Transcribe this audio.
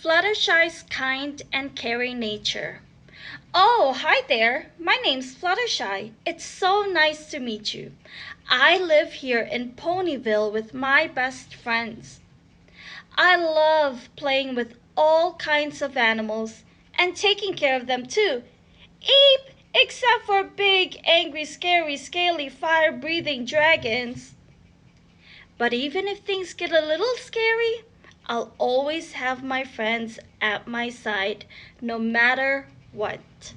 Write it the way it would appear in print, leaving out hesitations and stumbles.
Fluttershy's kind and caring nature. Oh, hi there. My name's Fluttershy. It's so nice to meet you. I live here in Ponyville with my best friends. I love playing with all kinds of animals and taking care of them too. Eep! Except for big, angry, scary, scaly, fire breathing dragons. But even if things get a little scary, I'll always have my friends at my side no matter what.